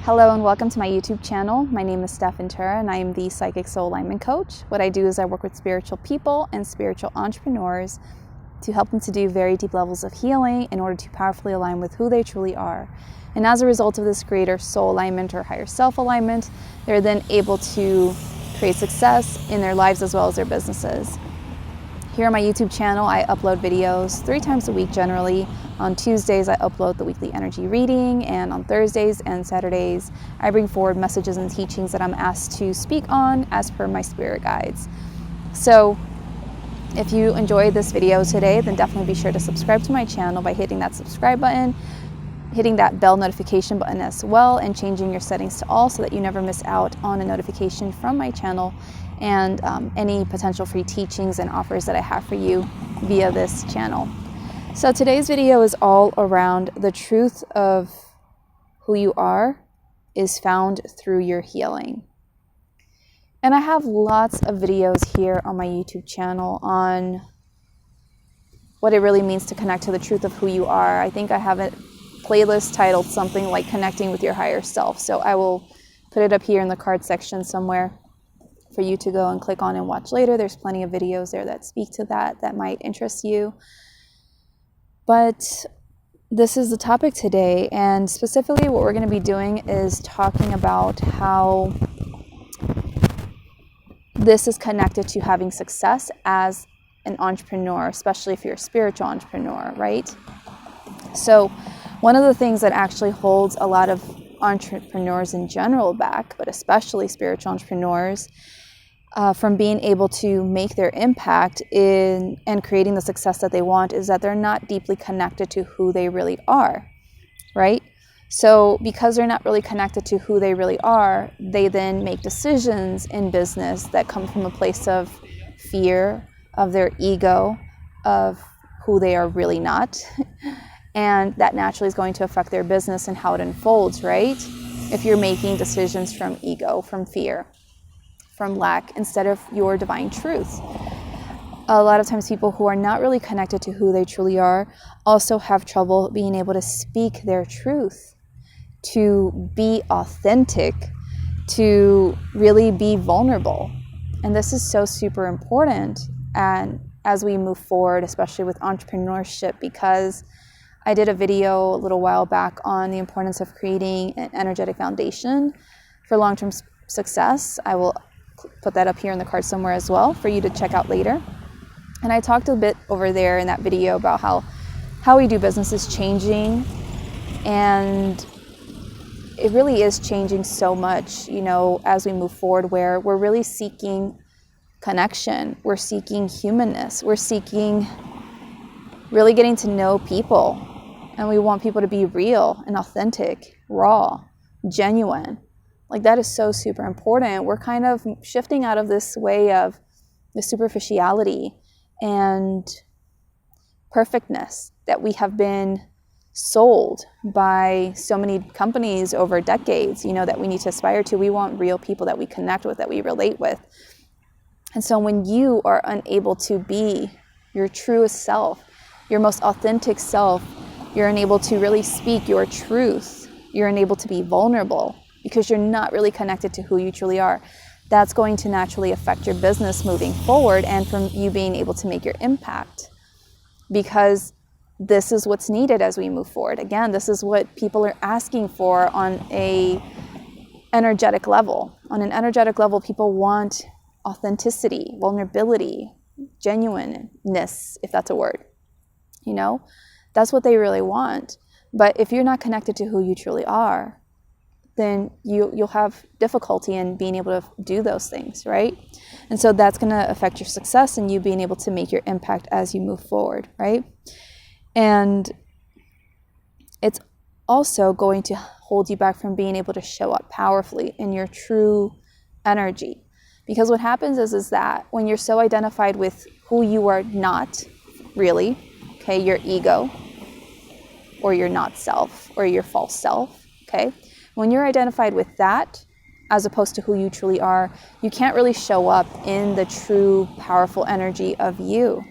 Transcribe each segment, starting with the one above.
Hello and welcome to my YouTube channel. My name is Stef and I am the Psychic Soul Alignment Coach. What I do is I work with spiritual people and spiritual entrepreneurs to help them to do very deep levels of healing in order to powerfully align with who they truly are. And as a result of this greater soul alignment or higher self alignment, they're then able to create success in their lives as well as their businesses. Here on my YouTube channel, I upload videos 3 times a week generally. On Tuesdays, I upload the weekly energy reading, and on Thursdays and Saturdays, I bring forward messages and teachings that I'm asked to speak on as per my spirit guides. So if you enjoyed this video today, then definitely be sure to subscribe to my channel by hitting that subscribe button, hitting that bell notification button as well, and changing your settings to all so that you never miss out on a notification from my channel and any potential free teachings and offers that I have for you via this channel. So today's video is all around the truth of who you are is found through your healing. And I have lots of videos here on my YouTube channel on what it really means to connect to the truth of who you are. I think I have a playlist titled something like Connecting with Your Higher Self. So I will put it up here in the card section somewhere for you to go and click on and watch later. There's plenty of videos there that speak to that might interest you. But this is the topic today, and specifically what we're going to be doing is talking about how this is connected to having success as an entrepreneur, especially if you're a spiritual entrepreneur, right? So one of the things that actually holds a lot of entrepreneurs in general back, but especially spiritual entrepreneurs, from being able to make their impact in and creating the success that they want is that they're not deeply connected to who they really are, right? So because they're not really connected to who they really are, they then make decisions in business that come from a place of fear, of their ego, of who they are really not. And that naturally is going to affect their business and how it unfolds, right? If you're making decisions from ego, from fear, from lack, instead of your divine truth. A lot of times people who are not really connected to who they truly are also have trouble being able to speak their truth, to be authentic, to really be vulnerable. And this is so super important and as we move forward, especially with entrepreneurship, because I did a video a little while back on the importance of creating an energetic foundation for long-term success. I will put that up here in the card somewhere as well for you to check out later. And I talked a bit over there in that video about how we do business is changing, and it really is changing so much, as we move forward, where we're really seeking connection, we're seeking humanness, we're seeking really getting to know people, and we want people to be real and authentic, raw, genuine. Like, that is so super important. We're kind of shifting out of this way of the superficiality and perfectness that we have been sold by so many companies over decades, that we need to aspire to. We want real people that we connect with, that we relate with. And so when you are unable to be your truest self, your most authentic self, you're unable to really speak your truth, you're unable to be vulnerable, because you're not really connected to who you truly are. That's going to naturally affect your business moving forward and from you being able to make your impact, because this is what's needed as we move forward. Again, this is what people are asking for on an energetic level. On an energetic level, people want authenticity, vulnerability, genuineness, if that's a word. That's what they really want. But if you're not connected to who you truly are, then you'll have difficulty in being able to do those things, right? And so that's going to affect your success and you being able to make your impact as you move forward, right? And it's also going to hold you back from being able to show up powerfully in your true energy. Because what happens is that when you're so identified with who you are not really, okay, your ego, or your not self, or your false self, okay? When you're identified with that, as opposed to who you truly are, you can't really show up in the true, powerful energy of you.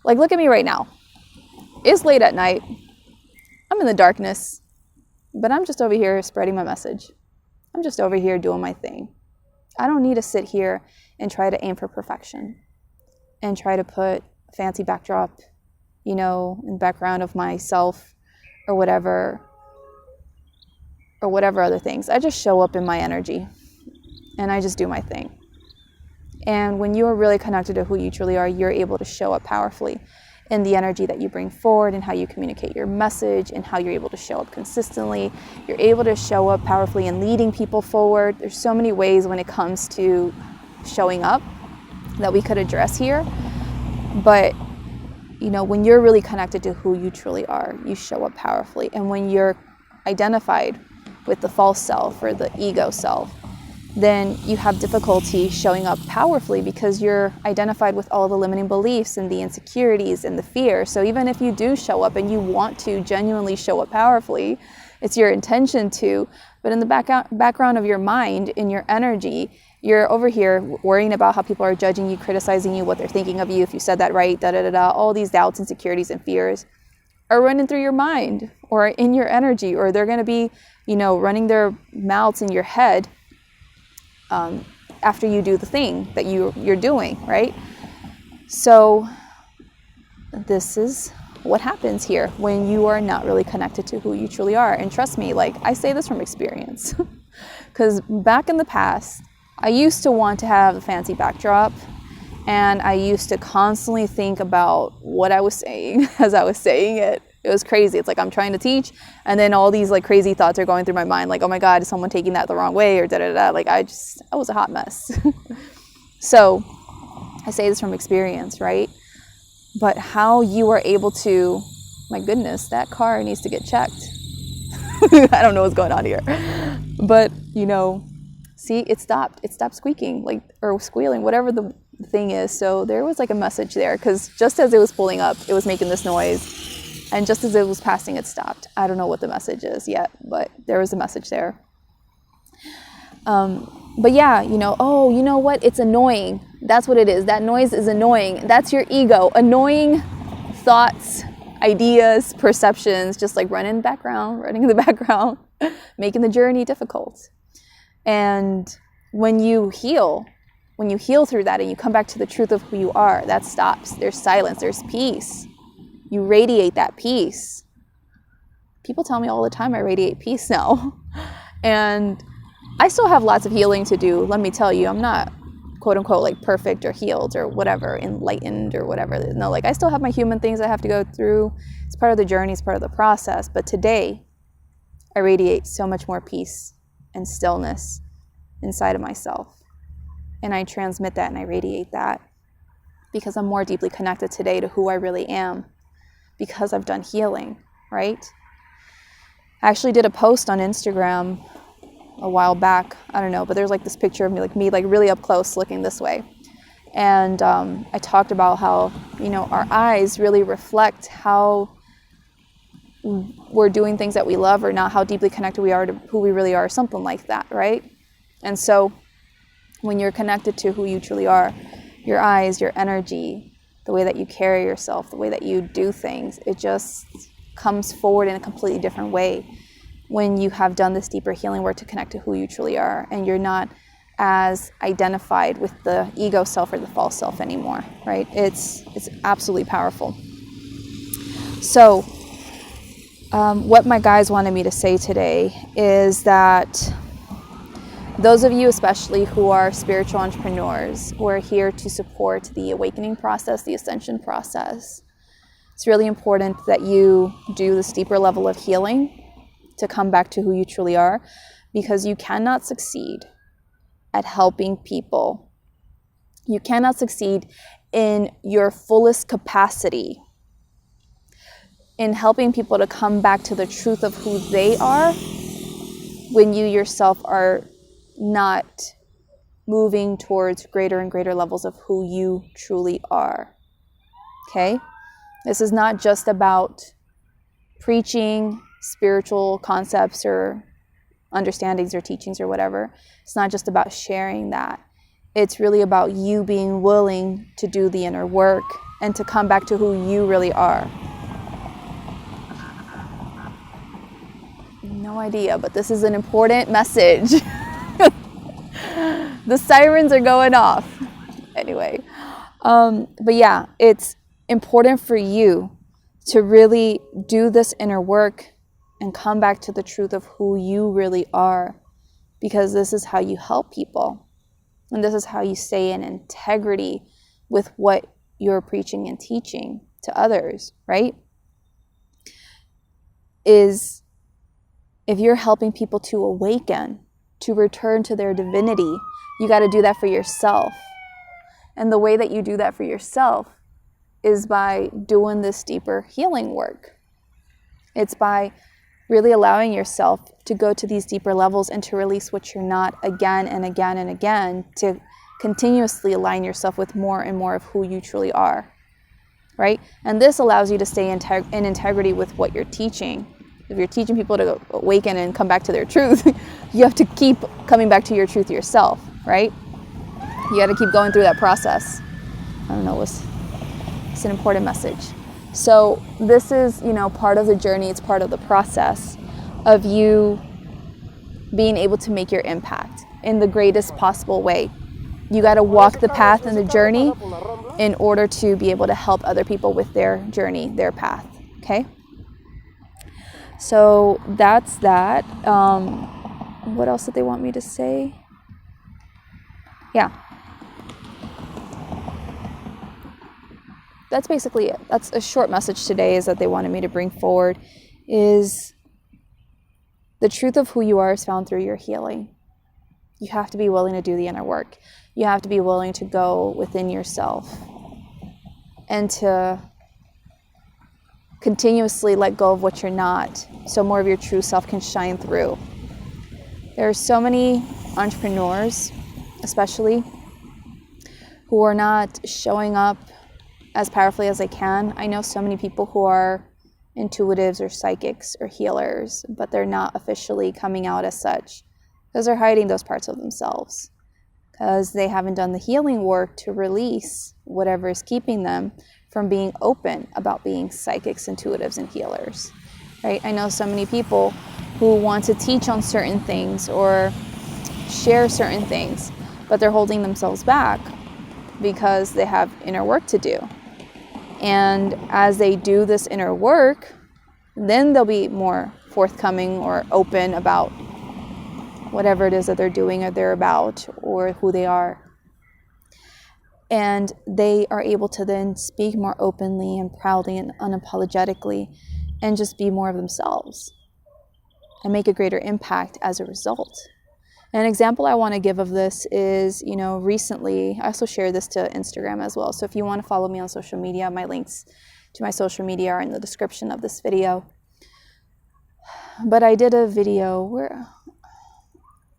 Like, look at me right now. It's late at night. I'm in the darkness. But I'm just over here spreading my message. I'm just over here doing my thing. I don't need to sit here and try to aim for perfection and try to put a fancy backdrop, in the background of myself or whatever other things. I just show up in my energy and I just do my thing. And when you are really connected to who you truly are, you're able to show up powerfully in the energy that you bring forward and how you communicate your message and how you're able to show up consistently. You're able to show up powerfully in leading people forward. There's so many ways when it comes to showing up that we could address here. But, when you're really connected to who you truly are, you show up powerfully. And when you're identified with the false self or the ego self, then you have difficulty showing up powerfully because you're identified with all the limiting beliefs and the insecurities and the fear. So even if you do show up and you want to genuinely show up powerfully, it's your intention to, but in the background of your mind, in your energy, you're over here worrying about how people are judging you, criticizing you, what they're thinking of you, if you said that right, all these doubts, insecurities, and fears are running through your mind or in your energy, or they're going to be, running their mouths in your head after you do the thing that you're doing, right? So this is what happens here when you are not really connected to who you truly are. And trust me, I say this from experience, because back in the past, I used to want to have a fancy backdrop, and I used to constantly think about what I was saying as I was saying it. It was crazy. It's like I'm trying to teach, and then all these crazy thoughts are going through my mind, oh my God, is someone taking that the wrong way, or da-da-da. I was a hot mess. So I say this from experience, right? But how you are able to, my goodness, that car needs to get checked. I don't know what's going on here. But, see, it stopped. It stopped squeaking, or squealing, whatever the thing is. So there was a message there, because just as it was pulling up, it was making this noise. And just as it was passing, it stopped. I don't know what the message is yet, but there was a message there. But yeah, oh, you know what? It's annoying. That's what it is. That noise is annoying. That's your ego. Annoying thoughts, ideas, perceptions, just running in the background, making the journey difficult. And when you heal through that and you come back to the truth of who you are, that stops. There's silence. There's peace. You radiate that peace. People tell me all the time I radiate peace now. And I still have lots of healing to do. Let me tell you, I'm not quote unquote perfect or healed or whatever, enlightened or whatever. No, I still have my human things I have to go through. It's part of the journey, it's part of the process. But today, I radiate so much more peace and stillness inside of myself. And I transmit that and I radiate that because I'm more deeply connected today to who I really am, because I've done healing, right? I actually did a post on Instagram a while back. I don't know, but there's this picture of me really up close looking this way. And I talked about how, our eyes really reflect how we're doing things that we love or not, how deeply connected we are to who we really are, something like that, right? And so when you're connected to who you truly are, your eyes, your energy, the way that you carry yourself, the way that you do things, it just comes forward in a completely different way when you have done this deeper healing work to connect to who you truly are, and you're not as identified with the ego self or the false self anymore, right? It's absolutely powerful. So what my guides wanted me to say today is that those of you especially who are spiritual entrepreneurs, who are here to support the awakening process, the ascension process, it's really important that you do this deeper level of healing to come back to who you truly are, because you cannot succeed at helping people. You cannot succeed in your fullest capacity in helping people to come back to the truth of who they are when you yourself are not moving towards greater and greater levels of who you truly are. Okay? This is not just about preaching spiritual concepts or understandings or teachings or whatever. It's not just about sharing that. It's really about you being willing to do the inner work and to come back to who you really are. No no idea, but this is an important message. The sirens are going off. Anyway, but yeah, it's important for you to really do this inner work and come back to the truth of who you really are, because this is how you help people. And this is how you stay in integrity with what you're preaching and teaching to others, right? Is if you're helping people to awaken, to return to their divinity, you got to do that for yourself. And the way that you do that for yourself is by doing this deeper healing work. It's by really allowing yourself to go to these deeper levels and to release what you're not again and again and again, to continuously align yourself with more and more of who you truly are, right? And this allows you to stay in integrity with what you're teaching. If you're teaching people to awaken and come back to their truth, you have to keep coming back to your truth yourself, right? You got to keep going through that process. I don't know, it's an important message. So this is, part of the journey. It's part of the process of you being able to make your impact in the greatest possible way. You got to walk the path and the journey in order to be able to help other people with their journey, their path, okay? So that's that. What else did they want me to say? Yeah. That's basically it. That's a short message today, is that they wanted me to bring forward is the truth of who you are is found through your healing. You have to be willing to do the inner work. You have to be willing to go within yourself and to continuously let go of what you're not, so more of your true self can shine through. There are so many entrepreneurs, especially, who are not showing up as powerfully as they can. I know so many people who are intuitives or psychics or healers, but they're not officially coming out as such because they're hiding those parts of themselves, because they haven't done the healing work to release whatever is keeping them from being open about being psychics, intuitives, and healers, right? I know so many people who want to teach on certain things or share certain things, but they're holding themselves back because they have inner work to do. And as they do this inner work, then they'll be more forthcoming or open about whatever it is that they're doing or they're about or who they are. And they are able to then speak more openly and proudly and unapologetically and just be more of themselves and make a greater impact as a result. An example I want to give of this is, recently, I also shared this to Instagram as well. So if you want to follow me on social media, my links to my social media are in the description of this video. But I did a video where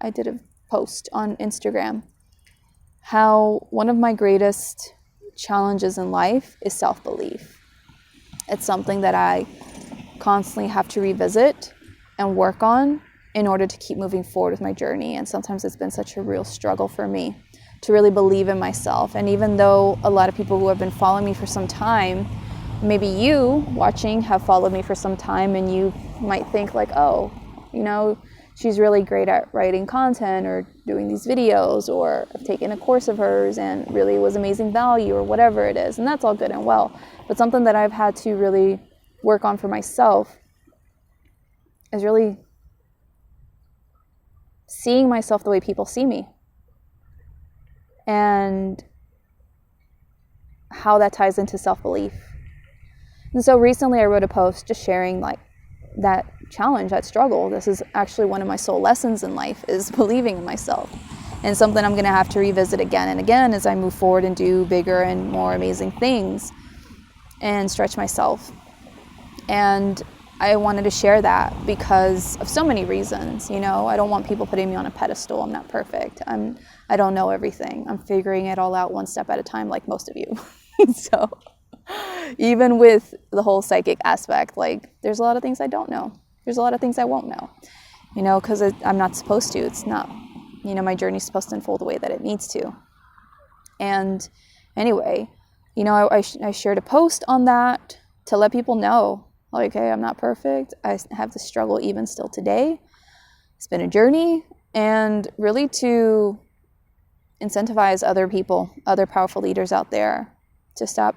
I did a post on Instagram how one of my greatest challenges in life is self-belief. It's something that I constantly have to revisit and work on in order to keep moving forward with my journey. And sometimes it's been such a real struggle for me to really believe in myself. And even though a lot of people who have been following me for some time, maybe you watching have followed me for some time, and you might think like, oh, she's really great at writing content or doing these videos, or I've taken a course of hers and really was amazing value, or whatever it is. And that's all good and well. But something that I've had to really work on for myself is really seeing myself the way people see me, and how that ties into self-belief. And so recently I wrote a post just sharing like that challenge, that struggle. This is actually one of my soul lessons in life, is believing in myself, and something I'm going to have to revisit again and again as I move forward and do bigger and more amazing things and stretch myself. And I wanted to share that because of so many reasons. I don't want people putting me on a pedestal. I'm not perfect. I don't know everything. I'm figuring it all out one step at a time, like most of you. So even with the whole psychic aspect, like there's a lot of things I don't know. There's a lot of things I won't know, because I'm not supposed to. It's not, my journey's supposed to unfold the way that it needs to. And anyway, I shared a post on that to let people know Like, hey, I'm not perfect. I have the struggle even still today. It's been a journey, and really to incentivize other people, other powerful leaders out there to stop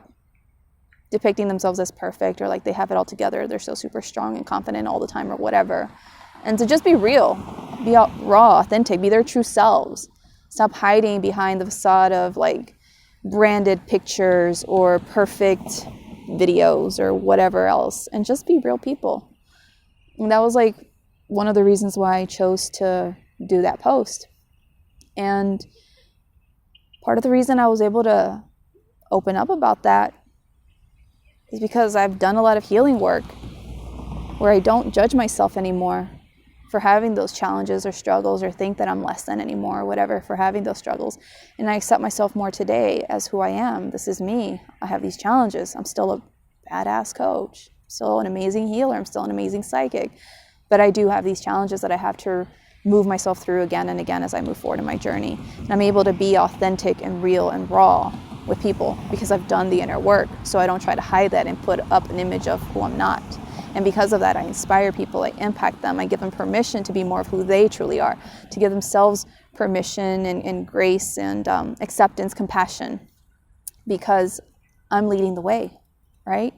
depicting themselves as perfect or like they have it all together. They're so super strong and confident all the time or whatever. And to just be real, be raw, authentic, be their true selves. Stop hiding behind the facade of like branded pictures or perfect videos or whatever else, and just be real people. And that was like one of the reasons why I chose to do that post. And part of the reason I was able to open up about that is because I've done a lot of healing work where I don't judge myself anymore for having those challenges or struggles or think that I'm less than anymore or whatever for having those struggles. And I accept myself more today as who I am. This is me. I have these challenges. I'm still a badass coach, still an amazing healer. I'm still an amazing psychic. But I do have these challenges that I have to move myself through again and again as I move forward in my journey. And I'm able to be authentic and real and raw with people because I've done the inner work. So I don't try to hide that and put up an image of who I'm not. And because of that, I inspire people, I impact them, I give them permission to be more of who they truly are, to give themselves permission and grace and acceptance, compassion, because I'm leading the way, right?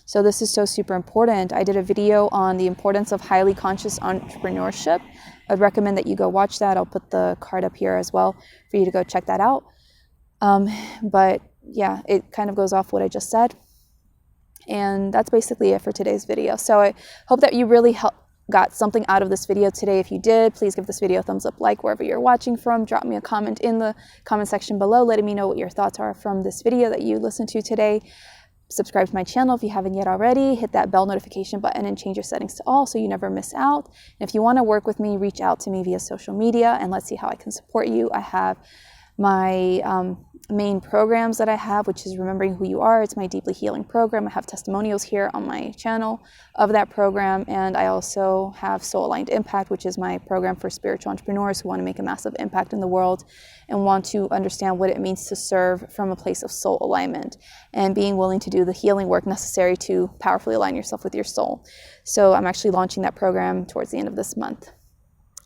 So this is so super important. I did a video on the importance of highly conscious entrepreneurship. I'd recommend that you go watch that. I'll put the card up here as well for you to go check that out. But yeah, it kind of goes off what I just said. And that's basically it for today's video. So I hope that you really got something out of this video today. If you did, please give this video a thumbs up, like wherever you're watching from. Drop me a comment in the comment section below, letting me know what your thoughts are from this video that you listened to today. Subscribe to my channel if you haven't yet already. Hit that bell notification button and change your settings to all so you never miss out. And if you want to work with me, reach out to me via social media and let's see how I can support you. I have my main programs that I have, which is Remembering Who You Are. It's my deeply healing program. I have testimonials here on my channel of that program. And I also have Soul Aligned Impact, which is my program for spiritual entrepreneurs who want to make a massive impact in the world and want to understand what it means to serve from a place of soul alignment and being willing to do the healing work necessary to powerfully align yourself with your soul. So I'm actually launching that program towards the end of this month.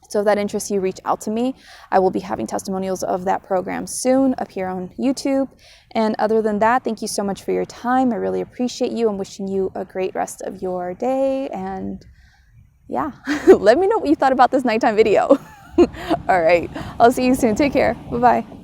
So if that interests you, reach out to me. I will be having testimonials of that program soon up here on YouTube. And other than that, thank you so much for your time. I really appreciate you. I'm wishing you a great rest of your day. And yeah, let me know what you thought about this nighttime video. All right. I'll see you soon. Take care. Bye-bye.